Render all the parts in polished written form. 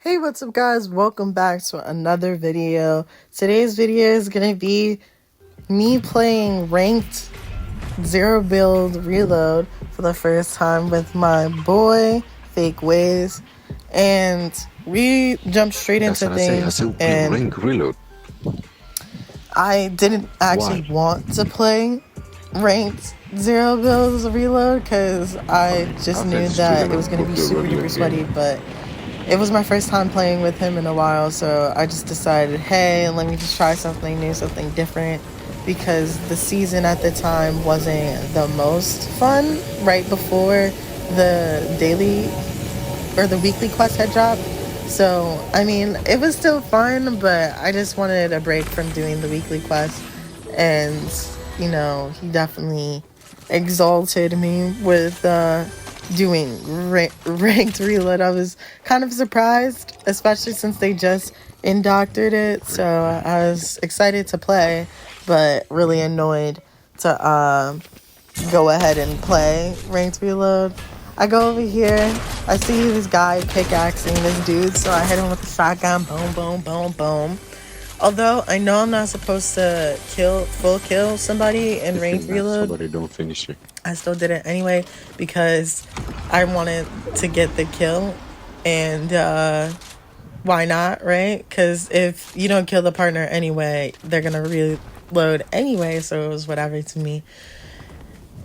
Hey, what's up guys? Welcome back to another video. Today's video is going to be me playing ranked zero build reload for the first time with my boy Fake Ways, and we jumped straight into things. And rank reload. I didn't actually want to play ranked zero builds reload because I just knew that it was going to be super duper sweaty, but it was my first time playing with him in a while, so I just decided, hey, let me just try something new, something different, because the season at the time wasn't the most fun right before the daily or the weekly quest had dropped. So, I mean, it was still fun, but I just wanted a break from doing the weekly quest, and, you know, he definitely exalted me with, doing ranked reload. I was kind of surprised, especially since they just indoctored it, so I was excited to play, but really annoyed to go ahead and play ranked reload. I go over here, I see this guy pickaxing this dude, so I hit him with the shotgun, boom, boom, boom, boom. Although I know I'm not supposed to full kill somebody in ranked reload, Somebody don't finish it. I still did it anyway because I wanted to get the kill, and why not, right? Because if you don't kill the partner anyway, they're gonna reload anyway, so it was whatever to me.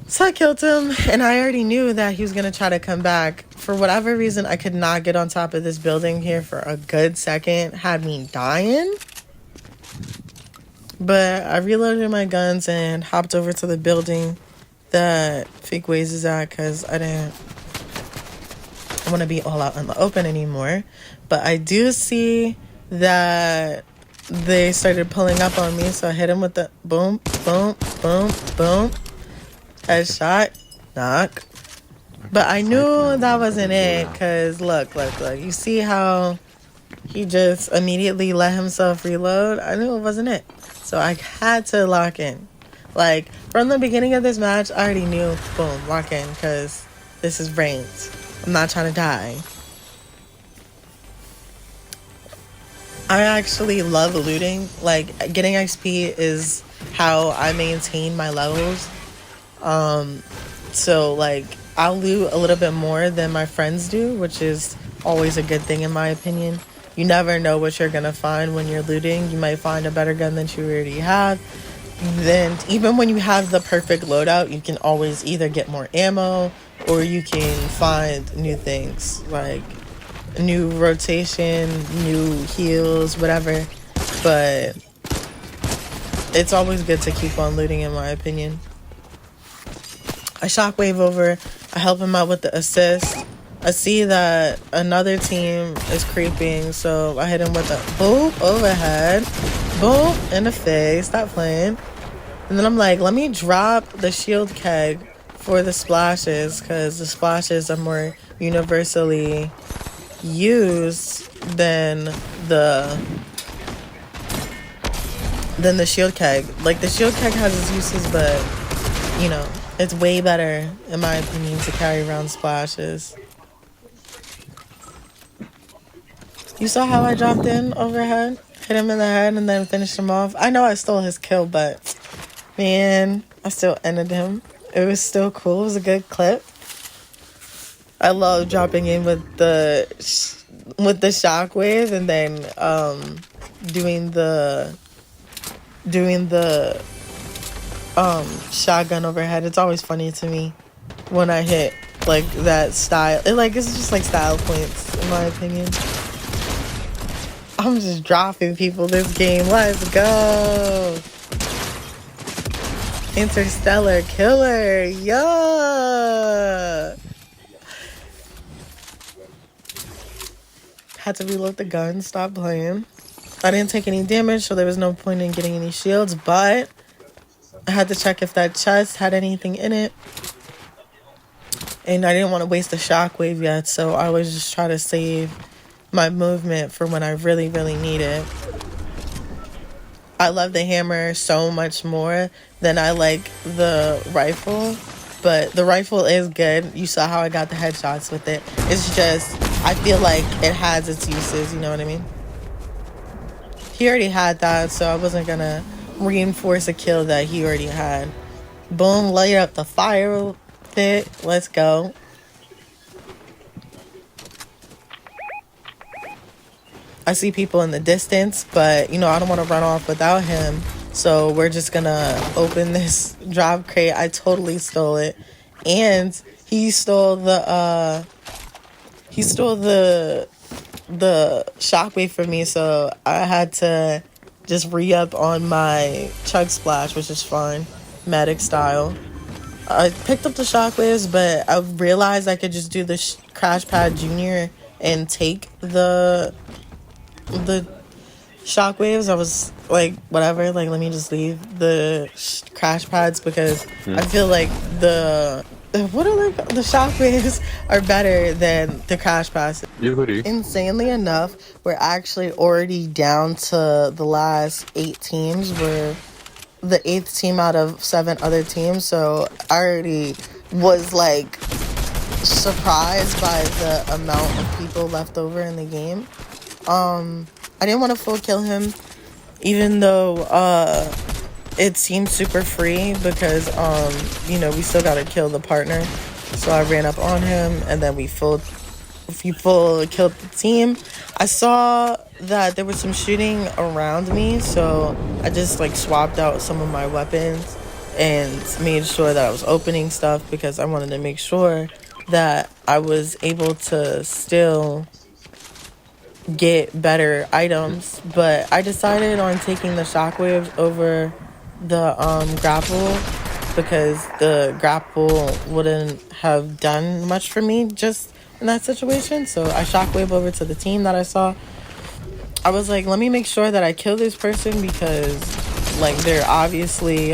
So I killed him, and I already knew that he was gonna try to come back. For whatever reason, I could not get on top of this building here for a good second, had me dying. But I reloaded my guns and hopped over to the building that Fake Ways is at, because I didn't want to be all out in the open anymore. But I do see that they started pulling up on me, so I hit him with the boom, boom, boom, boom, headshot, knock. But I knew that wasn't it, because look, you see how he just immediately let himself reload? I knew it wasn't it, so I had to lock in. Like, from the beginning of this match, I already knew, boom, lock in, because this is ranked. I'm not trying to die. I actually love looting. Like, getting XP is how I maintain my levels. So, like, I'll loot a little bit more than my friends do, which is always a good thing in my opinion. You never know what you're going to find when you're looting. You might find a better gun than you already have. Then even when you have the perfect loadout, you can always either get more ammo or you can find new things, like new rotation, new heals, whatever. But it's always good to keep on looting, in my opinion. I shockwave over, I help him out with the assist. I see that another team is creeping, so I hit him with a boom overhead, boom in the face, stop playing. And then I'm like, let me drop the shield keg for the splashes, because the splashes are more universally used than the shield keg. Like, the shield keg has its uses, but, you know, it's way better, in my opinion, to carry around splashes. You saw how I dropped in overhead? Hit him in the head and then finished him off. I know I stole his kill, but man, I still ended him. It was still cool. It was a good clip. I love dropping in with the shockwave and then doing the shotgun overhead. It's always funny to me when I hit like that style. It's just like style points, in my opinion. I'm just dropping people this game. Let's go. Interstellar killer. Yeah. Had to reload the gun. Stop playing. I didn't take any damage, so there was no point in getting any shields, but I had to check if that chest had anything in it. And I didn't want to waste a shockwave yet, so I was just trying to save my movement for when I really, really need it. I love the hammer so much more than I like the rifle, but the rifle is good. You saw how I got the headshots with it. It's just I feel like it has its uses, you know what I mean? He already had that, so I wasn't gonna reinforce a kill that he already had. Boom, light up the fire pit. Let's go. I see people in the distance, but, you know, I don't want to run off without him. So we're just gonna open this drop crate. I totally stole it. And he stole the shockwave from me, so I had to just re-up on my chug splash, which is fine, medic style. I picked up the shockwaves, but I realized I could just do the crash pad junior and take the shockwaves. I was like, whatever, like, let me just leave the crash pads because I feel like the shockwaves are better than the crash pads. Insanely enough, we're actually already down to the last 8 teams. We're the 8th team out of 7 other teams, so I already was like surprised by the amount of people left over in the game. I didn't want to full kill him, even though it seemed super free because you know, we still gotta kill the partner. So I ran up on him and then we full killed the team. I saw that there was some shooting around me, so I just like swapped out some of my weapons and made sure that I was opening stuff because I wanted to make sure that I was able to still get better items. But I decided on taking the shockwaves over the grapple because the grapple wouldn't have done much for me just in that situation. So I shockwave over to the team that I saw. I was like, let me make sure that I kill this person because like they're obviously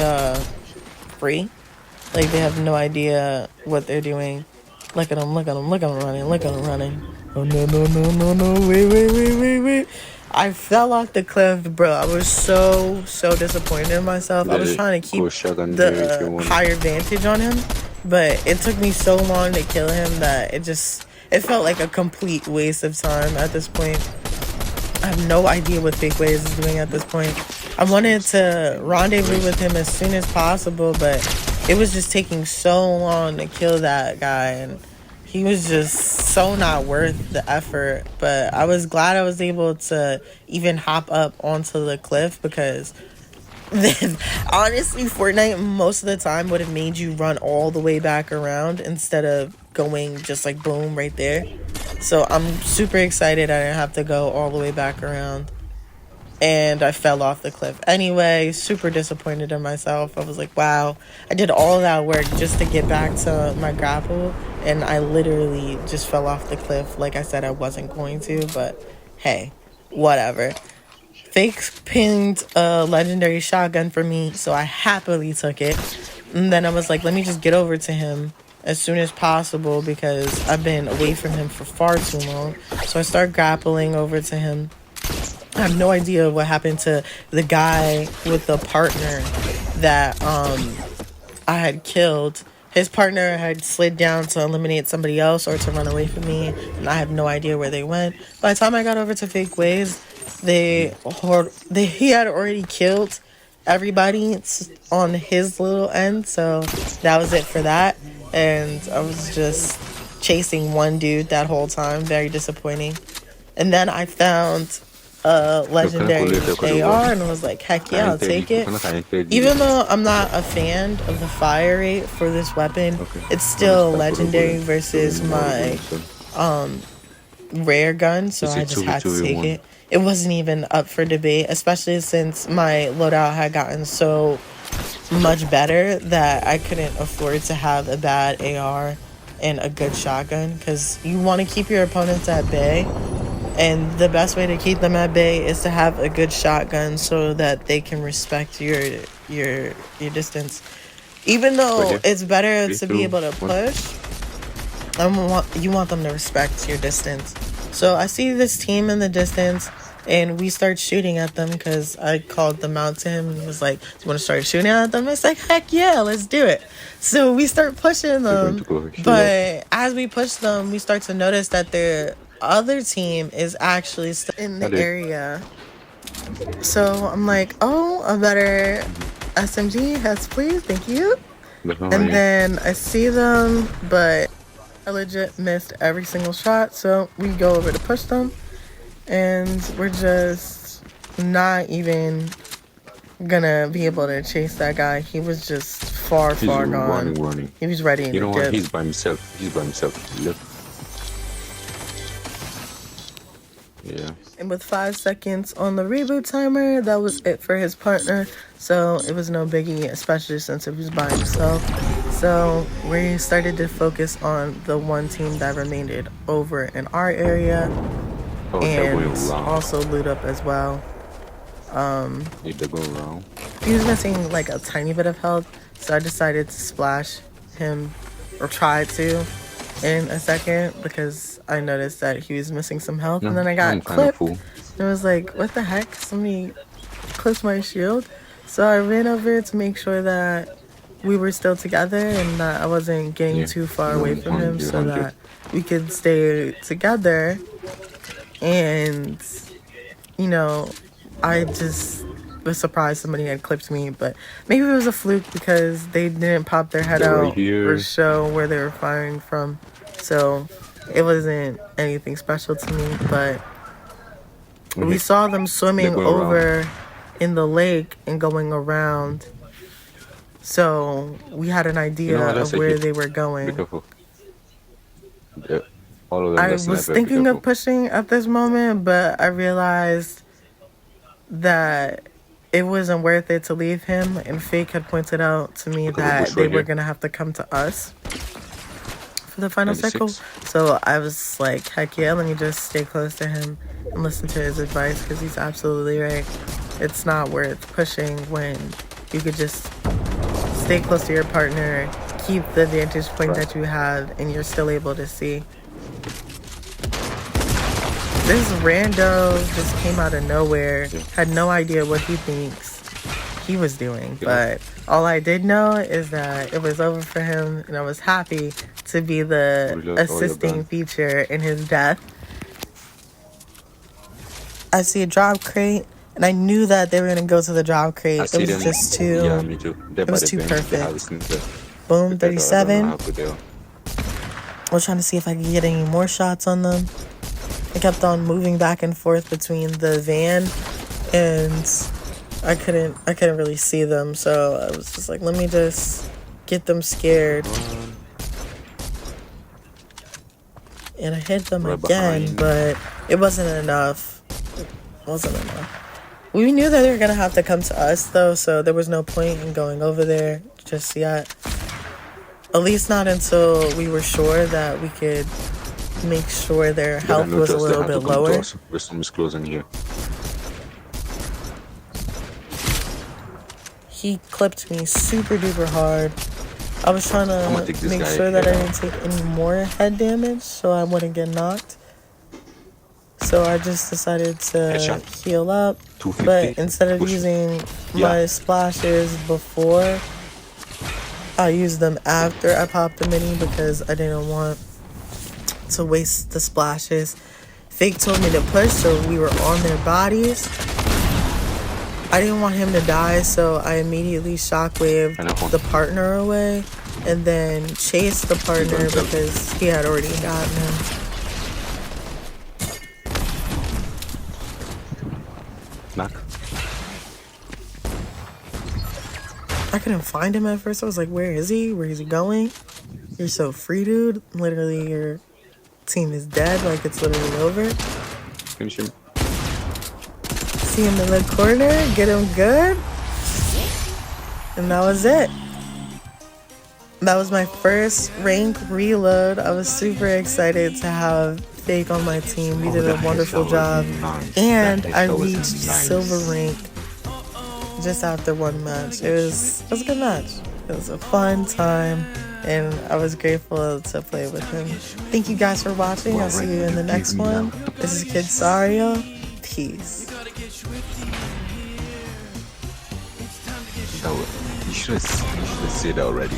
free. Like they have no idea what they're doing. Look at them, look at them, look at them running, look at them running. Oh no, wait. I fell off the cliff, bro. I was so disappointed in myself. I was trying to keep the higher vantage on him, but it took me so long to kill him that it felt like a complete waste of time at this point. I have no idea what Fake Waves is doing at this point. I wanted to rendezvous with him as soon as possible, but it was just taking so long to kill that guy, and he was just so not worth the effort. But I was glad I was able to even hop up onto the cliff because honestly, Fortnite most of the time would have made you run all the way back around instead of going just like boom right there. So I'm super excited I didn't have to go all the way back around. And I fell off the cliff. Anyway, super disappointed in myself. I was like, wow, I did all that work just to get back to my grapple. And I literally just fell off the cliff like I said I wasn't going to. But hey, whatever. Fake pinged a legendary shotgun for me, so I happily took it. And then I was like, let me just get over to him as soon as possible because I've been away from him for far too long. So I start grappling over to him. I have no idea what happened to the guy with the partner that I had killed. His partner had slid down to eliminate somebody else or to run away from me, and I have no idea where they went. By the time I got over to Fake Waves, he had already killed everybody on his little end, so that was it for that. And I was just chasing one dude that whole time, very disappointing. And then I found a legendary AR and I was like, heck yeah, I'll take it. Even though I'm not a fan of the fire rate for this weapon, it's still legendary versus my rare gun, so I just had to take it. It wasn't even up for debate, especially since my loadout had gotten so much better that I couldn't afford to have a bad AR and a good shotgun because you want to keep your opponents at bay. And the best way to keep them at bay is to have a good shotgun so that they can respect your distance. Even though it's better to be able to push, you want them to respect your distance. So I see this team in the distance, and we start shooting at them because I called them out to him and was like, do you want to start shooting at them? It's like, heck yeah, let's do it. So we start pushing them, but as we push them, we start to notice that they're other team is actually still in the area. So I'm like, oh, a better SMG, yes please, thank you. And then I see them, but I legit missed every single shot. So we go over to push them, and we're just not even gonna be able to chase that guy. He was just far gone. Running. He was ready. You know what? He's by himself. Look. Yeah. And with 5 seconds on the reboot timer, that was it for his partner. So it was no biggie, especially since it was by himself. So we started to focus on the one team that remained over in our area, and also loot up as well. He was missing like a tiny bit of health, so I decided to splash him, or try to, in a second, because I noticed that he was missing some health. And then I got clipped, and I was like, what the heck, somebody clipped my shield. So I ran over to make sure that we were still together and that I wasn't getting too far away from him, so that we could stay together. And you know, I just was surprised somebody had clipped me, but maybe it was a fluke because they didn't pop their head out or show where they were firing from. So it wasn't anything special to me, but we saw them swimming over in the lake and going around. So we had an idea of where they were going. I was thinking of pushing at this moment, but I realized that it wasn't worth it to leave him, and Fake had pointed out to me that they were gonna have to come to us for the final cycle. So I was like, heck yeah, let me just stay close to him and listen to his advice, because he's absolutely right. It's not worth pushing when you could just stay close to your partner, keep the vantage point that you have, and you're still able to see. This rando just came out of nowhere, had no idea what he thinks he was doing, but all I did know is that it was over for him, and I was happy to be the assisting feature in his death. I see a drop crate, and I knew that they were going to go to the drop crate. It was just too, it was too perfect. Boom, 37. I was trying to see if I could get any more shots on them. I kept on moving back and forth between the van, and I couldn't really see them, so I was just like, let me just get them scared. And I hit them again, but it wasn't enough. We knew that they were gonna have to come to us though, so there was no point in going over there just yet. At least not until we were sure that we could make sure their health was a little bit lower. He clipped me super duper hard. I was trying to make sure that I didn't take any more head damage so I wouldn't get knocked. So I just decided to heal up. But instead of using my splashes before, I used them after I popped the mini because I didn't want to waste the splashes. Fake told me to push, so we were on their bodies. I didn't want him to die, so I immediately shockwaved the partner away and then chased the partner because he had already gotten him. I couldn't find him at first. I was like, where is he? Where is he going? You're so free, dude. Literally, your team is dead. Like, it's literally over. Finish him. See him in the corner. Get him good. And that was it. That was my first rank reload. I was super excited to have Fake on my team. We did a wonderful job. And I reached silver rank just after one match. It was a good match. It was a fun time, and I was grateful to play with him. Thank you guys for watching. I'll see you in the next one. This is Kid Sario. Peace. You should have said already.